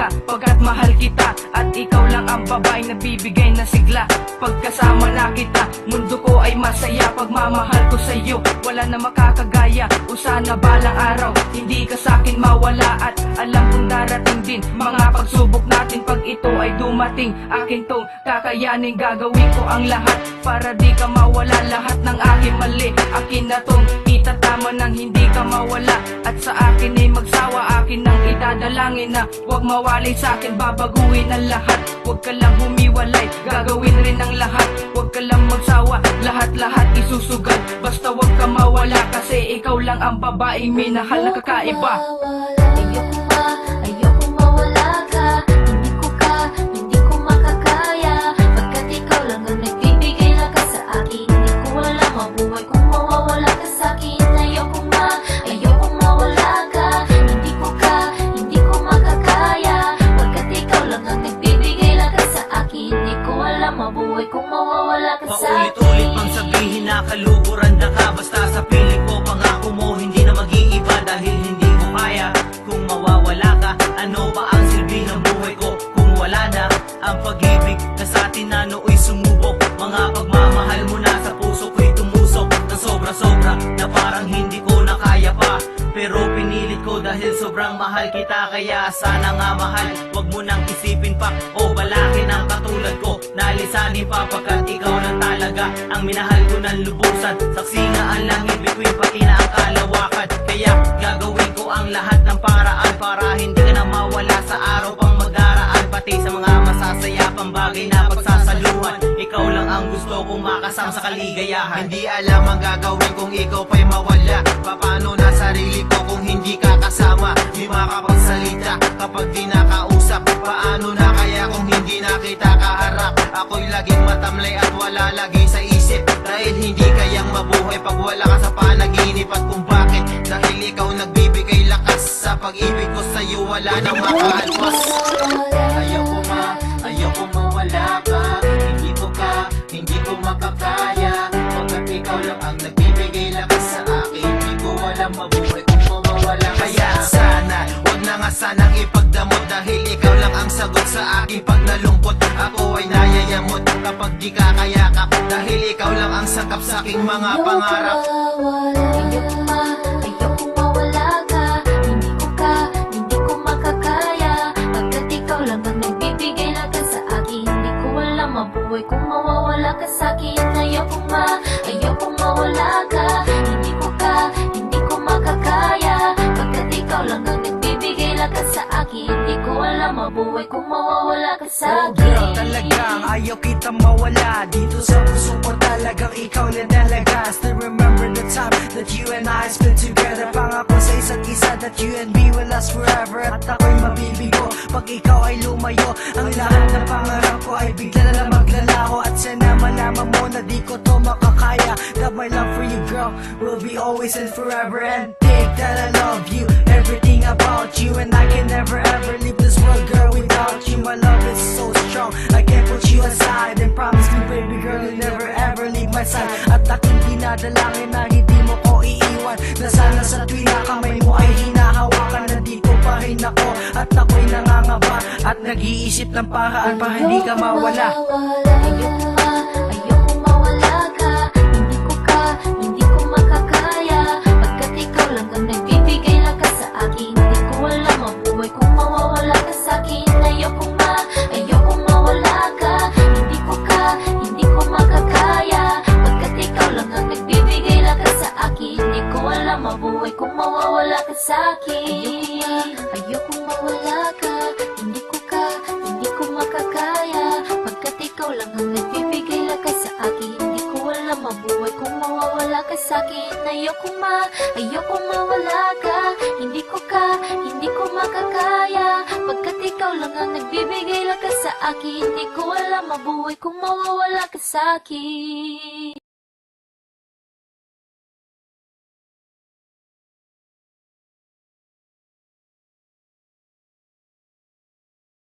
ka, pagkat mahal kita. At ikaw lang ang babaeng nagbibigay ng sigla. Pagkasama na kita, mundo ko ay masaya. Pagmamahal ko sa'yo, wala na makakagaya. O sana balang araw, hindi ka sa'kin mawala. At alam kong darating din mga pagsubok natin. Pag ito ay dumating, akin tong kakayanin. Gagawin ko ang lahat para di ka mawala. Lahat ng aking mali, akin na tong itatama nang hindi ka mawala. At sa akin ay magsawa, akin ang idadalangin na huwag mawalay sa'kin, babaguhin ang lahat. Huwag ka lang humiwalay, gagawin rin ang lahat. Huwag ka lang magsawa, lahat-lahat isusugal. Basta huwag ka mawala, kasi ikaw lang ang babaeng minahal na kakaiba. Ayokong mawala ka. Hindi ko makakaya. Pagkat ikaw lang ang nagbibigay lakas sa akin. Hindi ko alam mabuhay kung mawawala ka sa'kin. Ayokong mawala ka. Hindi ko makakaya. Pagkat ikaw lang ang nagbibigay lakas sa akin. Hindi ko alam mabuhay kung mawawala ka sa'kin. Paulit-ulit mang sabihin na kaluguran na ka. Basta sa piling ko, pangako mo hindi na mag-iiba. Dahil hindi ko kaya kung mawawala ka. Ano ba ang silbi ng buhay ko kung wala na ang pag-ibig na sa atin na nooy sumubok? Mga pagmamahal mo na sa puso ko'y tumusok ng sobra-sobra na parang hindi ko na kaya pa. Pero pinilit ko dahil sobrang mahal kita. Kaya sana nga mahal, wag mo nang isipin pa o balakin ang katulad ko. Nalisanin pa pagkat ikaw lang talaga ang minahal ko ng lubusan. Saksi nga ang langit, bituin pati na ang kalawakan. Kaya gagawin ko ang lahat ng paraan para hindi ka na mawala sa araw pang magdaraan. Pati sa mga masasaya pang bagay na pagsasaluhan. Ikaw lang ang gusto kong makasama sa kaligayahan. Hindi alam ang gagawin kung ikaw pa'y mawala. Paano na sarili ko kung hindi ka kasama? Di makapagsalita kapag di nakausap. Paano na kaya kung hindi na kita kaharap? Ako'y laging matamlay at wala lagi sa isip. Dahil hindi kayang mabuhay pag wala ka sa panaginip. At kung bakit? Dahil ikaw nagbibigay lakas. Sa pag-ibig ko sa'yo wala nang makaalpas. Ayoko mawala ka. Hindi ko makakaya. Pagkat ikaw lang ang nagbibigay lakas sa akin. Hindi ko alam mabuhay kung mawawala ka. Kaya sana, wag na nga sanang ipagdamot. Dahil ikaw lang ang sagot sa akin pag nalungkot. Ako ay nayayamot kapag di ka kayakap. Dahil ikaw lang ang sakap sa aking mga pangarap. Ayokong mawala ka. Hindi ko makakaya. Pagkat ikaw lang ang nagbibigay lakas sa akin. Hindi ko alam mabuhay kung mawawala ka sa'kin. Ayokong mawala ka. Hindi ko makakaya. Pagkat ikaw lang ang nagbibigay lakas sa akin. Hindi ko alam mabuhay kung mawawala ka sa'kin. Girl, talagang ayaw kita mawala. Dito sa puso ko talagang ikaw na talaga. Still remember the time that you and I spent together. Pangako sa isa't isa that you and me will last forever. At ako'y mabibigo pag ikaw ay lumayo. Ang lahat ng pangarap ko ay bigla na lang maglalaho. At sana malaman mo na di ko to makakaya. That my love for you, girl, will be always and forever. And think that I love you, everything about you. And I can never ever leave this world, girl, without you. My love is so strong, I can't put you aside. And promise me, baby girl, you'll never ever leave my side. At aking dinadalangin na hindi mo ko iiwan. Na sana sa tuwing na kamay mo ay hinahawakan. Nandito pa rin ako at ako'y nangangaba. At nag-iisip ng paraan para hindi ka mawala. Ayokong mawala ka. Hindi ko makakaya. Pagkat ikaw lang ang nagbibigay lakas sa akin. Hindi ko alam mabuhay kung mawawala ka sa'kin. Ayokong mawala ka. Hindi ko makakaya. Pagkat ikaw lang ang nagbibigay lakas sa akin. Hindi ko alam mabuhay kung mawawala ka sa'kin. Ayokong mawala ka. Hindi ko makakaya. Pagkat ikaw lang ang nagbibigay lakas sa akin. Hindi ko alam mabuhay kung mawawala ka sa'kin. Ayokong mawala ka. Hindi ko makakaya. Pagkat ikaw lang ang nagbibigay lakas sa akin. Hindi ko alam mabuhay kung mawawala ka sa'kin.